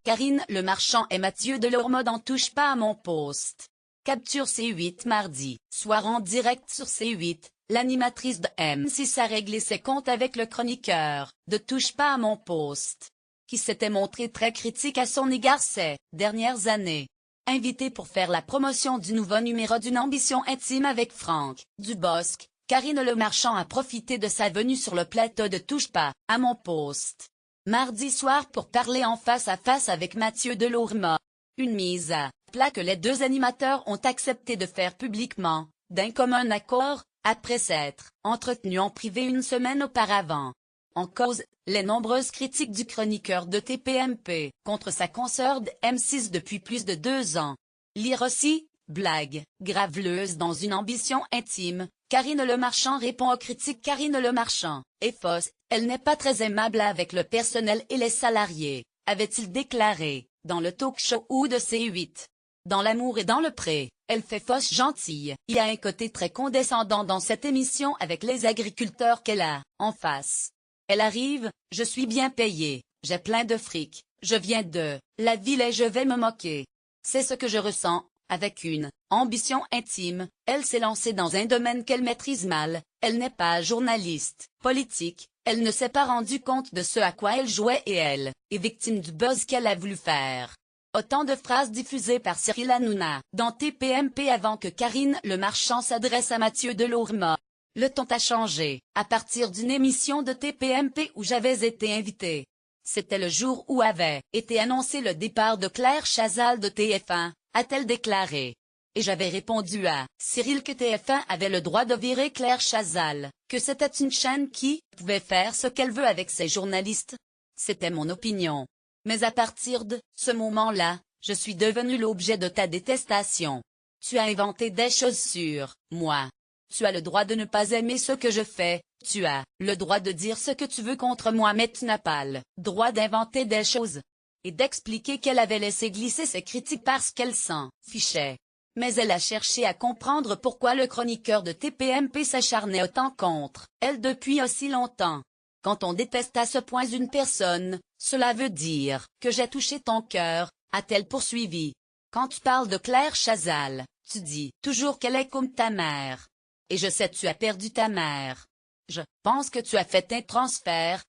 Karine Le Marchand et Mathieu Delormeau n'en touchent pas à mon post. Capture C8 mardi, soir en direct sur C8, l'animatrice de M6 a réglé ses comptes avec le chroniqueur de Touche pas à mon post, qui s'était montré très critique à son égard ces dernières années. Invitée pour faire la promotion du nouveau numéro d'Une ambition intime avec Franck Dubosc, Karine Le Marchand a profité de sa venue sur le plateau de Touche pas à mon post mardi soir pour parler en face à face avec Mathieu Delormeau. Une mise à plat que les deux animateurs ont accepté de faire publiquement, d'un commun accord, après s'être entretenus en privé une semaine auparavant. En cause, les nombreuses critiques du chroniqueur de TPMP contre sa consoeur de M6 depuis plus de 2 ans. Lire aussi, blague graveleuse dans Une ambition intime, Karine Le Marchand répond aux critiques. Karine Le Marchand est fausse, elle n'est pas très aimable avec le personnel et les salariés, avait-il déclaré, dans le talk-show de C8. Dans L'amour et dans le pré, elle fait fausse gentille. Il y a un côté très condescendant dans cette émission avec les agriculteurs qu'elle a en face. Elle arrive, je suis bien payée, j'ai plein de fric, je viens de la ville et je vais me moquer. C'est ce que je ressens. Avec Une ambition intime, elle s'est lancée dans un domaine qu'elle maîtrise mal, elle n'est pas journaliste, politique, elle ne s'est pas rendue compte de ce à quoi elle jouait et elle est victime du buzz qu'elle a voulu faire. Autant de phrases diffusées par Cyril Hanouna dans TPMP avant que Karine Le Marchand s'adresse à Mathieu Delormeau. Le ton a changé, à partir d'une émission de TPMP où j'avais été invitée. C'était le jour où avait été annoncé le départ de Claire Chazal de TF1, a-t-elle déclaré. Et j'avais répondu à Cyril que TF1 avait le droit de virer Claire Chazal, que c'était une chaîne qui pouvait faire ce qu'elle veut avec ses journalistes. C'était mon opinion. Mais à partir de ce moment-là, je suis devenue l'objet de ta détestation. Tu as inventé des choses sur moi. Tu as le droit de ne pas aimer ce que je fais, tu as le droit de dire ce que tu veux contre moi, mais tu n'as pas le droit d'inventer des choses. Et d'expliquer qu'elle avait laissé glisser ses critiques parce qu'elle s'en fichait. Mais elle a cherché à comprendre pourquoi le chroniqueur de TPMP s'acharnait autant contre elle depuis aussi longtemps. Quand on déteste à ce point une personne, cela veut dire que j'ai touché ton cœur, a-t-elle poursuivi. Quand tu parles de Claire Chazal, tu dis toujours qu'elle est comme ta mère. Et je sais tu as perdu ta mère. Je pense que tu as fait un transfert, ...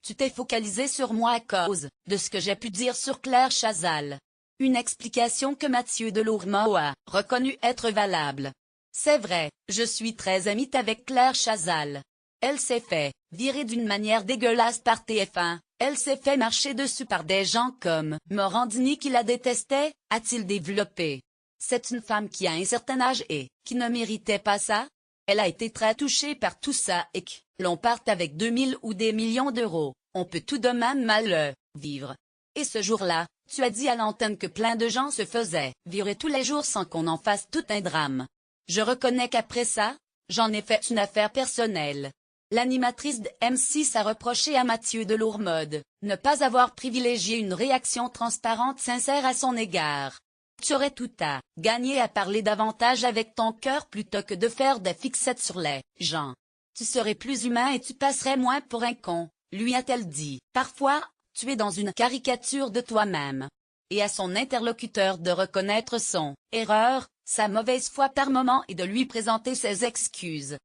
Tu t'es focalisé sur moi à cause de ce que j'ai pu dire sur Claire Chazal. Une explication que Mathieu Delormeau a reconnu être valable. C'est vrai, je suis très amie avec Claire Chazal. Elle s'est fait virer d'une manière dégueulasse par TF1, elle s'est fait marcher dessus par des gens comme Morandini qui la détestait, a-t-il développé. C'est une femme qui a un certain âge et qui ne méritait pas ça. Elle a été très touchée par tout ça et que l'on parte avec 2000 ou des millions d'euros, on peut tout de même mal le vivre. Et ce jour-là, tu as dit à l'antenne que plein de gens se faisaient virer tous les jours sans qu'on en fasse tout un drame. Je reconnais qu'après ça, j'en ai fait une affaire personnelle. L'animatrice de M6 a reproché à Mathieu Delormeau de ne pas avoir privilégié une réaction transparente sincère à son égard. Tu aurais tout à gagner à parler davantage avec ton cœur plutôt que de faire des fixettes sur les gens. Tu serais plus humain et tu passerais moins pour un con, lui a-t-elle dit. Parfois, tu es dans une caricature de toi-même. Et à son interlocuteur de reconnaître son erreur, sa mauvaise foi par moment et de lui présenter ses excuses.